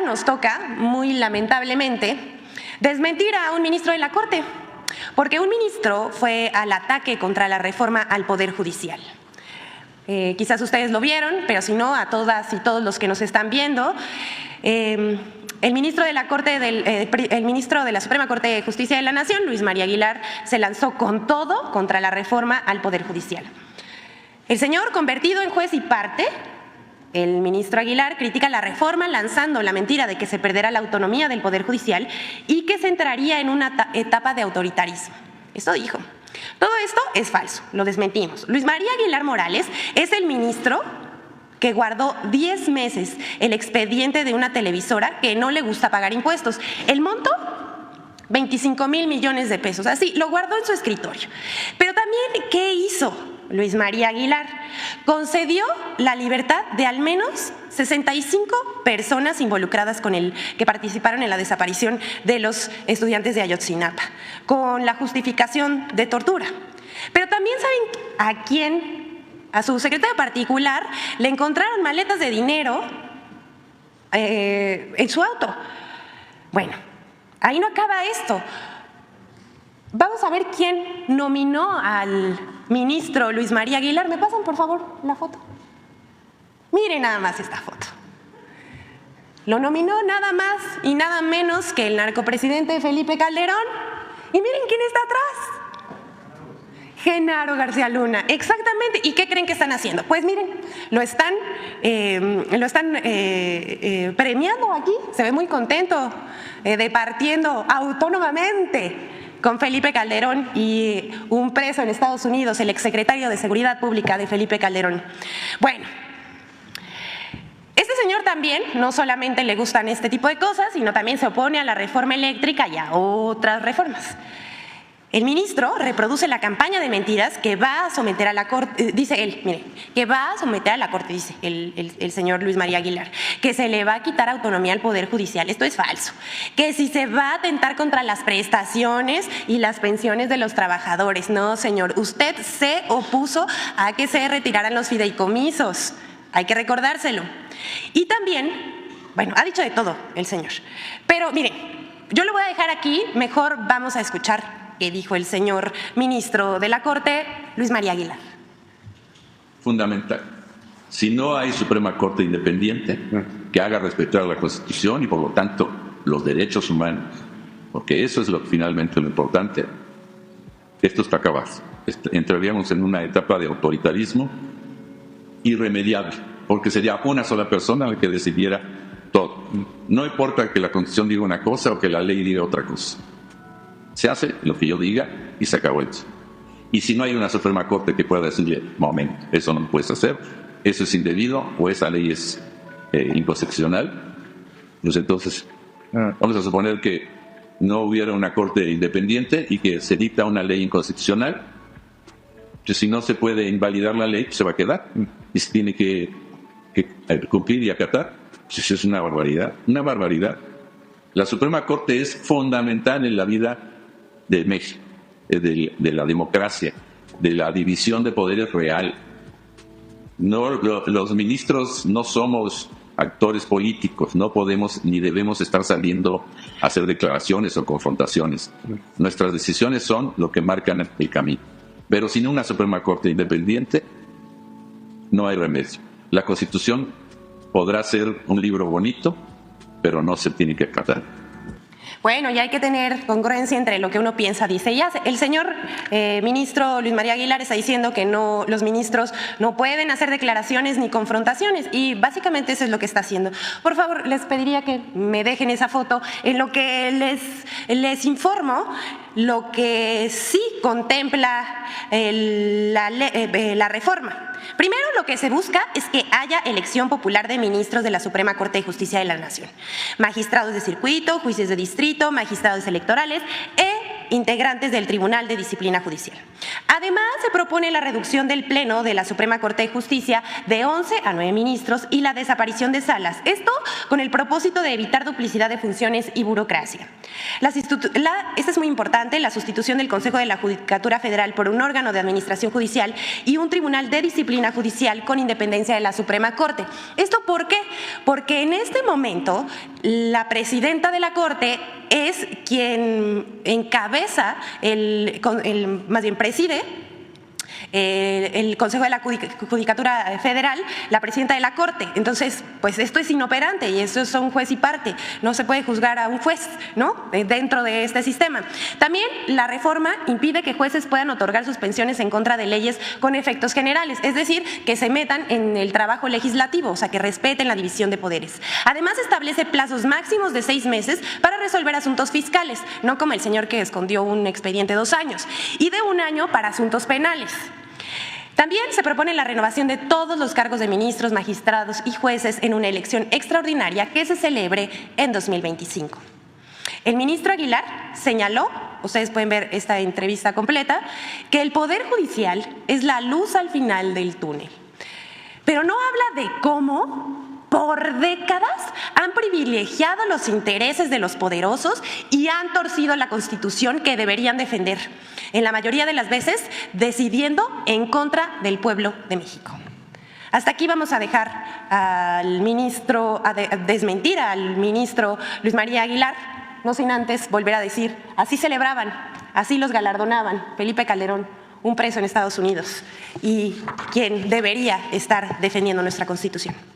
nos toca, muy lamentablemente, desmentir a un ministro de la Corte, porque un ministro fue al ataque contra la reforma al Poder Judicial. Quizás ustedes lo vieron, pero si no, a todas y todos los que nos están viendo, el ministro de la Suprema Corte de Justicia de la Nación, Luis María Aguilar, se lanzó con todo contra la reforma al Poder Judicial. El señor, convertido en juez y parte, el ministro Aguilar, critica la reforma lanzando la mentira de que se perderá la autonomía del Poder Judicial y que se entraría en una etapa de autoritarismo. Eso dijo. Todo esto es falso, lo desmentimos. Luis María Aguilar Morales es el ministro que guardó 10 meses el expediente de una televisora que no le gusta pagar impuestos. El monto, 25,000 millones de pesos. Así, lo guardó en su escritorio. Pero también, ¿qué hizo Luis María Aguilar? Concedió la libertad de al menos 65 personas involucradas que participaron en la desaparición de los estudiantes de Ayotzinapa, con la justificación de tortura. Pero también saben a quién, a su secretario particular, le encontraron maletas de dinero en su auto. Bueno, ahí no acaba esto. Vamos a ver quién nominó al ministro Luis María Aguilar. ¿Me pasan, por favor, la foto? Miren nada más esta foto. Lo nominó nada más y nada menos que el narcopresidente Felipe Calderón. Y miren quién está atrás. Genaro García Luna, exactamente. ¿Y qué creen que están haciendo? Pues miren, lo están premiando aquí. Se ve muy contento, departiendo autónomamente con Felipe Calderón y un preso en Estados Unidos, el exsecretario de Seguridad Pública de Felipe Calderón. Bueno, este señor también no solamente le gustan este tipo de cosas, sino también se opone a la reforma eléctrica y a otras reformas. El ministro reproduce la campaña de mentiras que va a someter a la Corte, dice él, mire, que va a someter a la Corte, dice el señor Luis María Aguilar, que se le va a quitar autonomía al Poder Judicial. Esto es falso. Que si se va a atentar contra las prestaciones y las pensiones de los trabajadores. No, señor, usted se opuso a que se retiraran los fideicomisos. Hay que recordárselo. Y también, bueno, ha dicho de todo el señor. Pero mire, yo lo voy a dejar aquí, mejor vamos a escuchar que dijo el señor ministro de la Corte, Luis María Aguilar. Fundamental. Si no hay Suprema Corte independiente que haga respetar la Constitución y por lo tanto los derechos humanos, porque eso es finalmente lo importante, esto está acabado. Entraríamos en una etapa de autoritarismo irremediable, porque sería una sola persona la que decidiera todo. No importa que la Constitución diga una cosa o que la ley diga otra cosa. Se hace lo que yo diga y se acabó eso. Y si no hay una Suprema Corte que pueda decirle, momento, eso no lo puedes hacer, eso es indebido o esa ley es inconstitucional, pues entonces vamos a suponer que no hubiera una Corte independiente y que se dicta una ley inconstitucional, que si no se puede invalidar la ley, pues se va a quedar y se tiene que cumplir y acatar. Pues eso es una barbaridad, una barbaridad. La Suprema Corte es fundamental en la vida de México, de la democracia, de la división de poderes real. No, los ministros no somos actores políticos, no podemos ni debemos estar saliendo a hacer declaraciones o confrontaciones. Nuestras decisiones son lo que marcan el camino. Pero sin una Suprema Corte independiente no hay remedio. La Constitución podrá ser un libro bonito, pero no se tiene que acatar. Bueno, y hay que tener congruencia entre lo que uno piensa, dice y hace. El señor ministro Luis María Aguilar está diciendo que no, los ministros no pueden hacer declaraciones ni confrontaciones y básicamente eso es lo que está haciendo. Por favor, les pediría que me dejen esa foto. En lo que les informo, lo que sí contempla la reforma. Primero, lo que se busca es que haya elección popular de ministros de la Suprema Corte de Justicia de la Nación, magistrados de circuito, jueces de distrito, magistrados electorales integrantes del Tribunal de Disciplina Judicial. Además, se propone la reducción del Pleno de la Suprema Corte de Justicia de 11 a 9 ministros y la desaparición de salas. Esto con el propósito de evitar duplicidad de funciones y burocracia. Esta es muy importante, la sustitución del Consejo de la Judicatura Federal por un órgano de administración judicial y un Tribunal de Disciplina Judicial con independencia de la Suprema Corte. ¿Esto por qué? Porque en este momento la presidenta de la Corte es quien encabeza, más bien preside el Consejo de la Judicatura Federal, la presidenta de la Corte. Entonces, pues esto es inoperante y eso es un juez y parte. No se puede juzgar a un juez, ¿no?, dentro de este sistema. También la reforma impide que jueces puedan otorgar suspensiones en contra de leyes con efectos generales, es decir, que se metan en el trabajo legislativo, o sea, que respeten la división de poderes. Además, establece plazos máximos de 6 meses para resolver asuntos fiscales, no como el señor que escondió un expediente 2 años, y de 1 año para asuntos penales. También se propone la renovación de todos los cargos de ministros, magistrados y jueces en una elección extraordinaria que se celebre en 2025. El ministro Aguilar señaló, ustedes pueden ver esta entrevista completa, que el Poder Judicial es la luz al final del túnel. Pero no habla de cómo por décadas han privilegiado los intereses de los poderosos y han torcido la Constitución que deberían defender, en la mayoría de las veces decidiendo en contra del pueblo de México. Hasta aquí vamos a dejar al ministro, a desmentir al ministro Luis María Aguilar, no sin antes volver a decir, así celebraban, así los galardonaban Felipe Calderón, un preso en Estados Unidos y quien debería estar defendiendo nuestra Constitución.